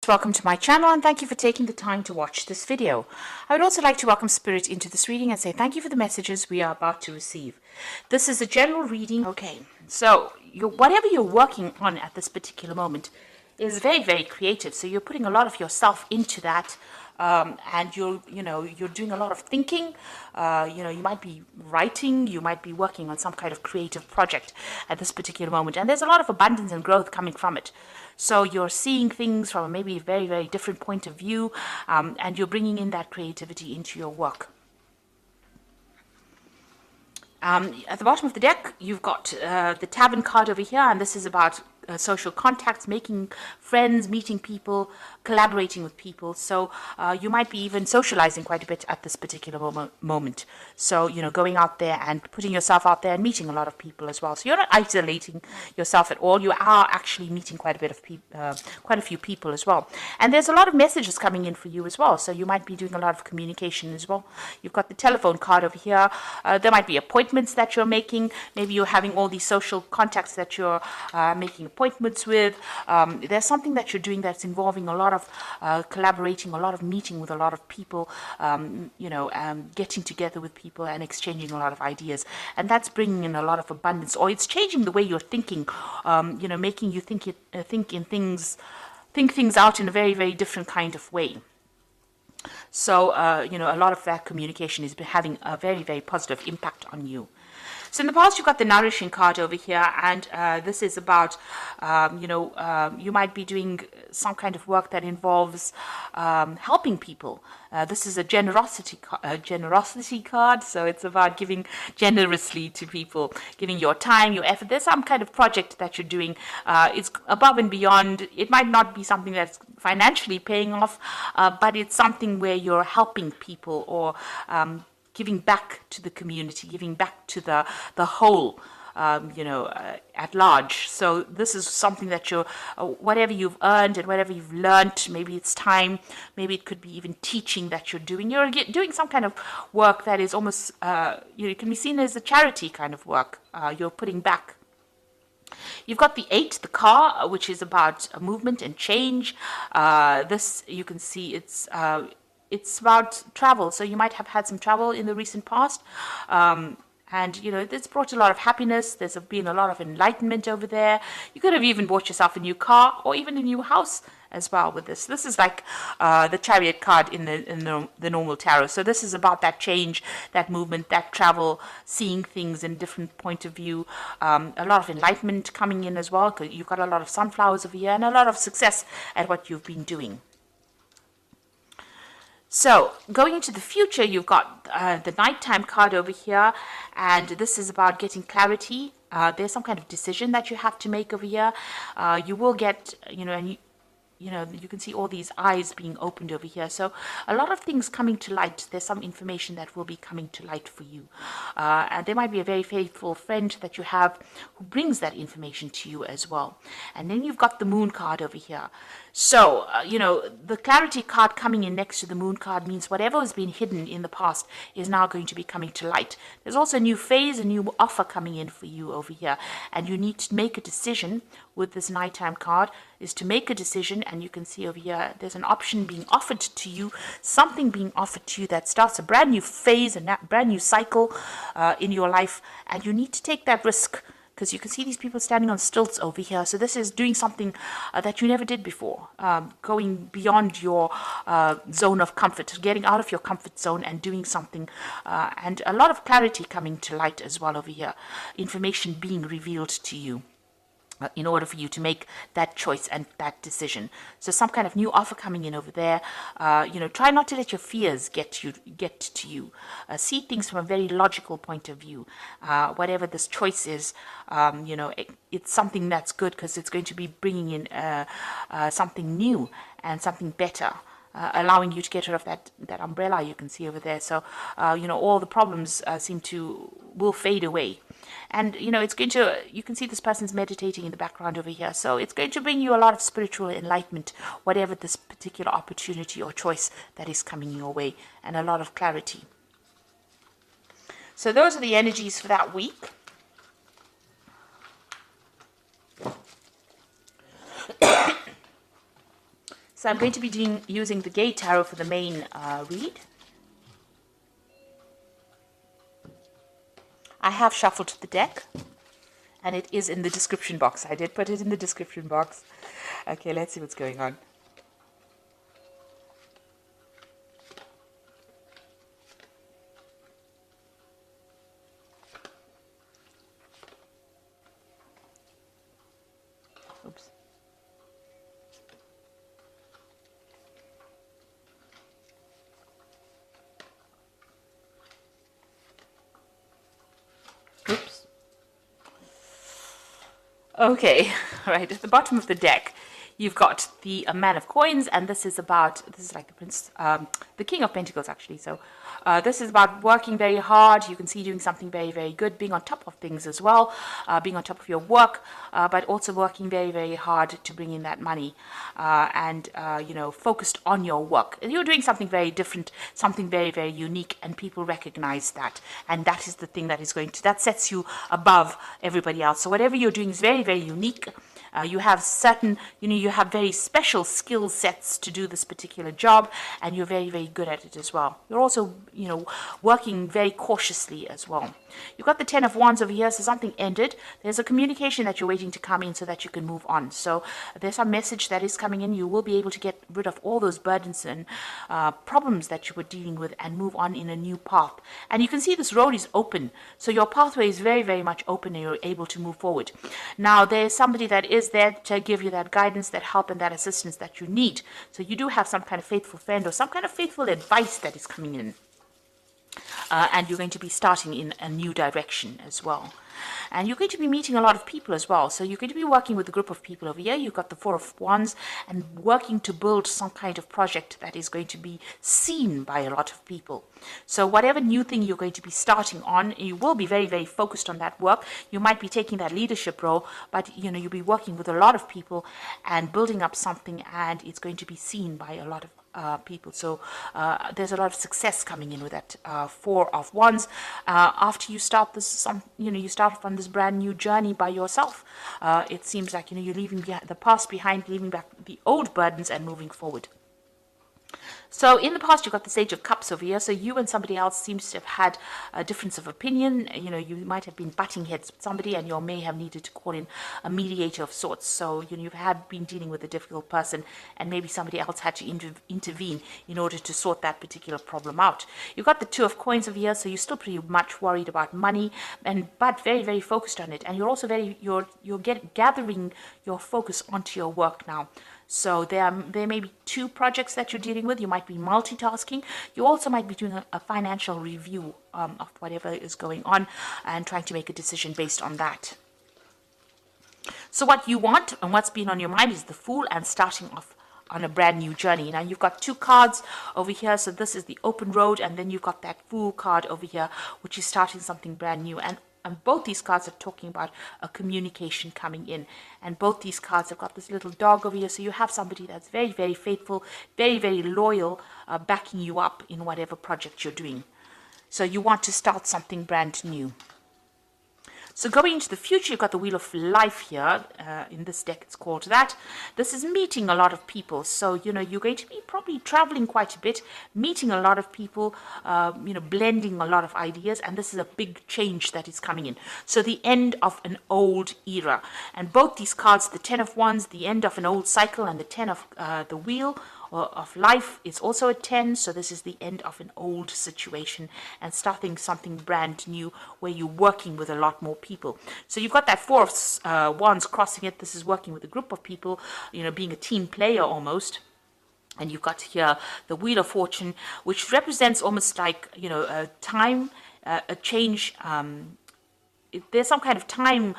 Welcome to my channel and thank you for taking the time to watch this video. I would also like to welcome Spirit into this reading and say thank you for the messages we are about to receive. This is a general reading. Okay, so whatever you're working on at this particular moment is very, very creative. So you're putting a lot of yourself into that. And you're doing a lot of thinking. You might be writing, you might be working on some kind of creative project at this particular moment, and there's a lot of abundance and growth coming from it. So you're seeing things from maybe a very, very different point of view, and you're bringing in that creativity into your work. At the bottom of the deck, you've got the Tavern card over here, and this is about social contacts, making friends, meeting people, collaborating with people. So you might be even socializing quite a bit at this particular moment. So, going out there and putting yourself out there and meeting a lot of people as well. So you're not isolating yourself at all. You are actually meeting quite a bit of people, quite a few people as well. And there's a lot of messages coming in for you as well. So you might be doing a lot of communication as well. You've got the telephone card over here. There might be appointments that you're making. Maybe you're having all these social contacts that you're making appointments with. There's something that you're doing that's involving a lot of collaborating, a lot of meeting with a lot of people, getting together with people and exchanging a lot of ideas, and that's bringing in a lot of abundance, or it's changing the way you're thinking, making you think things out in a very, very different kind of way. So a lot of that communication is having a very, very positive impact on you. So in the past, you've got the Nourishing card over here, and this is about, you might be doing some kind of work that involves helping people. This is a generosity card, so it's about giving generously to people, giving your time, your effort. There's some kind of project that you're doing. It's above and beyond. It might not be something that's financially paying off, but it's something where you're helping people, or giving back to the community, giving back to the whole, at large. So this is something that you're, whatever you've earned and whatever you've learned, maybe it's time, maybe it could be even teaching that you're doing. You're doing some kind of work that is almost, it can be seen as a charity kind of work. You're putting back. You've got the 8, the car, which is about movement and change. This, you can see it's about travel. So you might have had some travel in the recent past. And, it's brought a lot of happiness. There's been a lot of enlightenment over there. You could have even bought yourself a new car or even a new house as well with this. This is like the Chariot card in the normal tarot. So this is about that change, that movement, that travel, seeing things in different point of view. A lot of enlightenment coming in as well, because you've got a lot of sunflowers over here and a lot of success at what you've been doing. So, going into the future, you've got the Nighttime card over here, and this is about getting clarity. There's some kind of decision that you have to make over here. You will get, you can see all these eyes being opened over here. So a lot of things coming to light. There's some information that will be coming to light for you. And there might be a very faithful friend that you have who brings that information to you as well. And then you've got the Moon card over here. So, the Clarity card coming in next to the Moon card means whatever has been hidden in the past is now going to be coming to light. There's also a new phase, a new offer coming in for you over here. And you need to make a decision with this Nighttime card, is to make a decision. And you can see over here, there's an option being offered to you, something being offered to you that starts a brand new phase, a brand new cycle in your life. And you need to take that risk, because you can see these people standing on stilts over here. So this is doing something that you never did before, going beyond your zone of comfort, getting out of your comfort zone and doing something, and a lot of clarity coming to light as well over here, information being revealed to you in order for you to make that choice and that decision. So some kind of new offer coming in over there. Try not to let your fears get to you. See things from a very logical point of view. Whatever this choice is, it's something that's good, because it's going to be bringing in something new and something better. Allowing you to get rid of that umbrella you can see over there. So, all the problems will fade away. And, it's going to, you can see this person's meditating in the background over here. So it's going to bring you a lot of spiritual enlightenment, whatever this particular opportunity or choice that is coming your way, and a lot of clarity. So those are the energies for that week. So I'm going to be using the Gay Tarot for the main read. I have shuffled the deck, and it is in the description box. I did put it in the description box. Okay, let's see what's going on. Oops. Oops. Okay, right, at the bottom of the deck, you've got the Man of Coins, and this is like the Prince, the King of Pentacles, actually. So this is about working very hard. You can see doing something very, very good, being on top of things as well, being on top of your work, but also working very, very hard to bring in that money, and focused on your work. You're doing something very different, something very, very unique, and people recognize that. And that is the thing that sets you above everybody else. So whatever you're doing is very, very unique. You have certain, you have very special skill sets to do this particular job, and you're very, very good at it as well. You're also, working very cautiously as well. You've got the Ten of Wands over here, so something ended. There's a communication that you're waiting to come in so that you can move on. So there's a message that is coming in. You will be able to get rid of all those burdens and problems that you were dealing with and move on in a new path. And you can see this road is open. So your pathway is very, very much open, and you're able to move forward. Now, there's somebody that is there to give you that guidance, that help, and that assistance that you need. So you do have some kind of faithful friend or some kind of faithful advice that is coming in. And you're going to be starting in a new direction as well. And you're going to be meeting a lot of people as well. So you're going to be working with a group of people over here. You've got the Four of Wands, and working to build some kind of project that is going to be seen by a lot of people. So whatever new thing you're going to be starting on, you will be very, very focused on that work. You might be taking that leadership role, but you'll be working with a lot of people and building up something, and it's going to be seen by a lot of people. So there's a lot of success coming in with that Four of Wands. After you start you start on this brand new journey by yourself. It seems like you're leaving the past behind, leaving back the old burdens, and moving forward. So in the past, you've got the Sage of Cups over here. So you and somebody else seems to have had a difference of opinion. You might have been butting heads with somebody, and you may have needed to call in a mediator of sorts. So you've been dealing with a difficult person, and maybe somebody else had to intervene in order to sort that particular problem out. You've got the Two of Coins over here. So you're still pretty much worried about money, but very, very focused on it. And you're also gathering your focus onto your work now. So there may be two projects that you're dealing with. You might be multitasking. You also might be doing a financial review of whatever is going on and trying to make a decision based on that. So what you want and what's been on your mind is the Fool and starting off on a brand new journey. Now you've got two cards over here. So this is the open road, and then you've got that Fool card over here, which is starting something brand new. And both these cards are talking about a communication coming in. And both these cards have got this little dog over here. So you have somebody that's very, very faithful, very, very loyal, backing you up in whatever project you're doing. So you want to start something brand new. So going into the future, you've got the Wheel of Life here. In this deck, it's called that. This is meeting a lot of people. So, you're going to be probably traveling quite a bit, meeting a lot of people, blending a lot of ideas. And this is a big change that is coming in. So the end of an old era. And both these cards, the Ten of Wands, the end of an old cycle, and the Ten of the Wheel of Life is also a 10. So this is the end of an old situation and starting something brand new where you're working with a lot more people. So you've got that Four of Wands crossing it. This is working with a group of people, being a team player almost. And you've got here the Wheel of Fortune, which represents almost like, a time, a change. There's some kind of time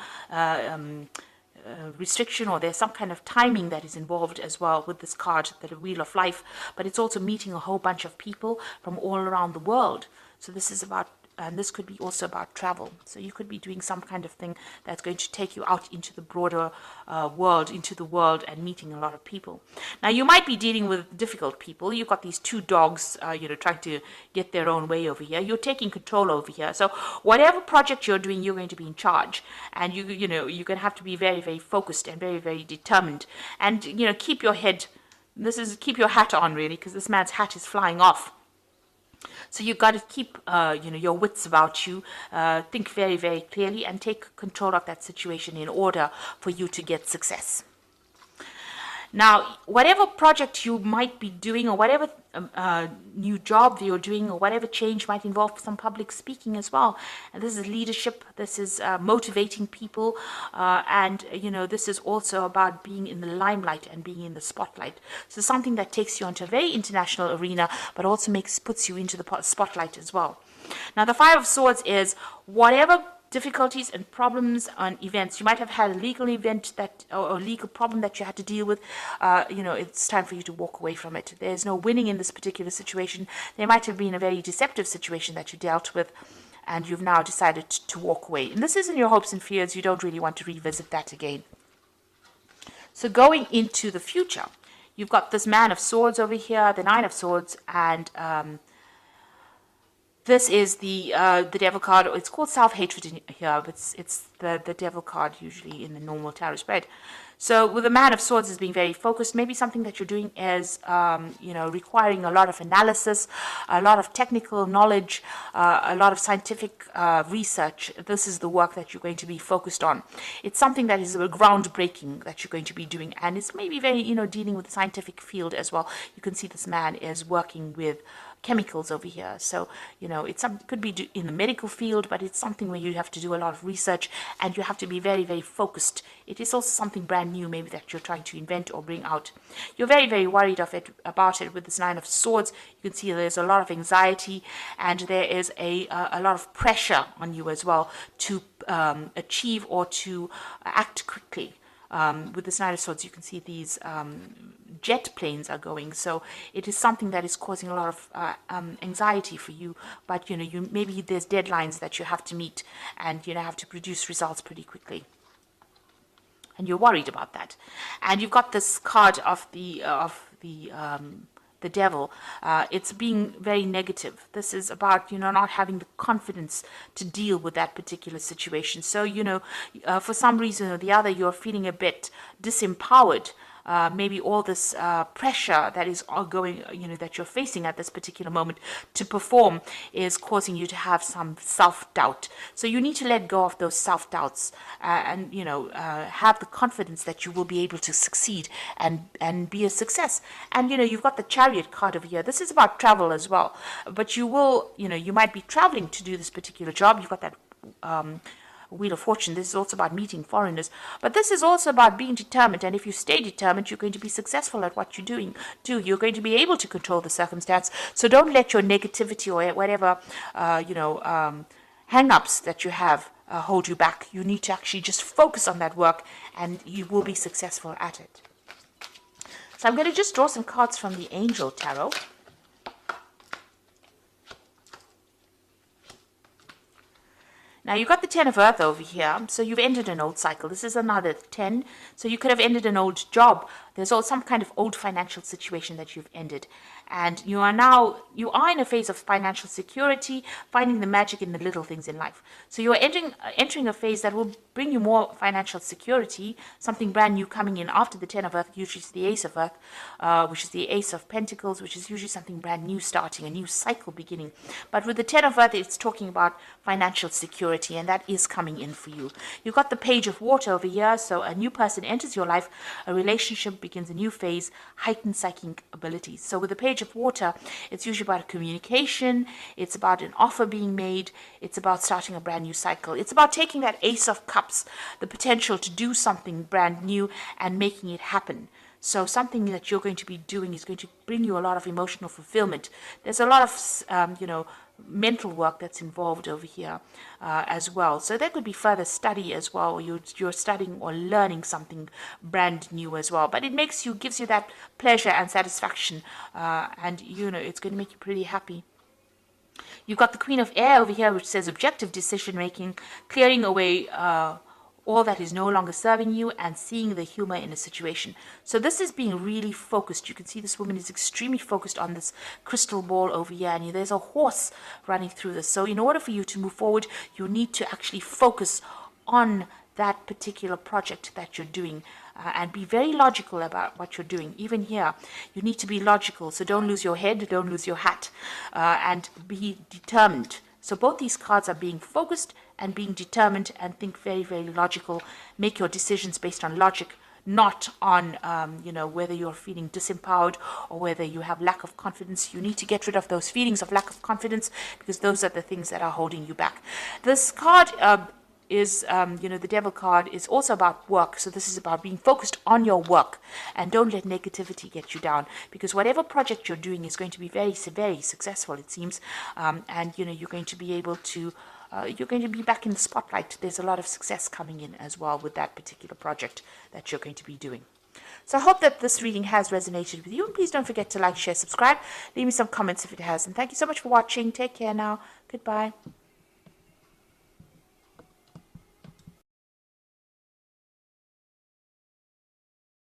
restriction, or there's some kind of timing that is involved as well with this card, the Wheel of Life, but it's also meeting a whole bunch of people from all around the world. So this is about, and this could be also about travel. So you could be doing some kind of thing that's going to take you out into the broader world, into the world, and meeting a lot of people. Now you might be dealing with difficult people. You've got these two dogs, trying to get their own way over here. You're taking control over here. So whatever project you're doing, you're going to be in charge, and you're going to have to be very, very focused and very, very determined, and keep your head this is keep your hat on, really, because this man's hat is flying off. So you've got to keep, your wits about you, think very, very clearly, and take control of that situation in order for you to get success. Now, whatever project you might be doing, or whatever new job you're doing, or whatever change might involve some public speaking as well. And this is leadership, this is motivating people, and this is also about being in the limelight and being in the spotlight. So something that takes you onto a very international arena, but also puts you into the spotlight as well. Now, the Five of Swords is whatever difficulties and problems and events. You might have had a legal event or a legal problem that you had to deal with. It's time for you to walk away from it. There's no winning in this particular situation. There might have been a very deceptive situation that you dealt with, and you've now decided to walk away. And this isn't your hopes and fears. You don't really want to revisit that again. So going into the future, you've got this Man of Swords over here, the Nine of Swords, and this is the Devil card. It's called self-hatred in here, but it's the Devil card usually in the normal tarot spread. So with the Man of Swords as being very focused, maybe something that you're doing is, requiring a lot of analysis, a lot of technical knowledge, a lot of scientific research. This is the work that you're going to be focused on. It's something that is groundbreaking that you're going to be doing, and it's maybe very, dealing with the scientific field as well. You can see this man is working with chemicals over here. So, it could be in the medical field, but it's something where you have to do a lot of research and you have to be very, very focused. It is also something brand new, maybe, that you're trying to invent or bring out. You're very, very worried about it with this Nine of Swords. You can see there's a lot of anxiety, and there is a lot of pressure on you as well to achieve or to act quickly. With this Nine of Swords, you can see these jet planes are going, so it is something that is causing a lot of anxiety for you. But maybe there's deadlines that you have to meet, and have to produce results pretty quickly, and you're worried about that. And you've got this card of the Devil. It's being very negative. This is about not having the confidence to deal with that particular situation. So for some reason or the other, you're feeling a bit disempowered. Maybe all this pressure that is ongoing, that you're facing at this particular moment to perform is causing you to have some self-doubt. So you need to let go of those self-doubts and have the confidence that you will be able to succeed and be a success. And you've got the Chariot card over here. This is about travel as well. But you will, you might be traveling to do this particular job. You've got that Wheel of Fortune. This is also about meeting foreigners, but this is also about being determined. And if you stay determined, you're going to be successful at what you're doing. You're going to be able to control the circumstance. So don't let your negativity or whatever hang-ups that you have hold you back. You need to actually just focus on that work, and you will be successful at it. So I'm going to just draw some cards from the Angel Tarot. Now, you've got the Ten of Earth over here, so you've ended an old cycle. This is another 10, so you could have ended an old job. There's also some kind of old financial situation that you've ended. And you are in a phase of financial security, finding the magic in the little things in life. So you're entering a phase that will bring you more financial security, something brand new coming in after the Ten of Earth, usually it's the Ace of Earth, which is the Ace of Pentacles, which is usually something brand new starting, a new cycle beginning. But with the Ten of Earth, it's talking about financial security, and that is coming in for you. You've got the Page of Water over here, so a new person enters your life, a relationship begins a new phase, heightened psychic abilities. So with the Page of Water, it's usually about communication, it's about an offer being made, it's about starting a brand new cycle. It's about taking that Ace of Cups, the potential to do something brand new and making it happen. So something that you're going to be doing is going to bring you a lot of emotional fulfillment. There's a lot of, mental work that's involved over here as well. So there could be further study as well. You're studying or learning something brand new as well. But it gives you that pleasure and satisfaction, and it's going to make you pretty happy. You've got the Queen of Air over here, which says objective decision making, clearing away all that is no longer serving you, and seeing the humor in a situation. So this is being really focused. You can see this woman is extremely focused on this crystal ball over here, and there's a horse running through this. So in order for you to move forward, you need to actually focus on that particular project that you're doing, and be very logical about what you're doing. Even here, you need to be logical. So don't lose your head, don't lose your hat, and be determined. So both these cards are being focused and being determined, and think very, very logical. Make your decisions based on logic, not on, whether you're feeling disempowered or whether you have lack of confidence. You need to get rid of those feelings of lack of confidence, because those are the things that are holding you back. This card is, the devil card is also about work. So this is about being focused on your work, and don't let negativity get you down, because whatever project you're doing is going to be very, very successful, it seems. And, you're going to be able to, you're going to be back in the spotlight. There's a lot of success coming in as well with that particular project that you're going to be doing. So I hope that this reading has resonated with you. And please don't forget to like, share, subscribe. Leave me some comments if it has. And thank you so much for watching. Take care now. Goodbye.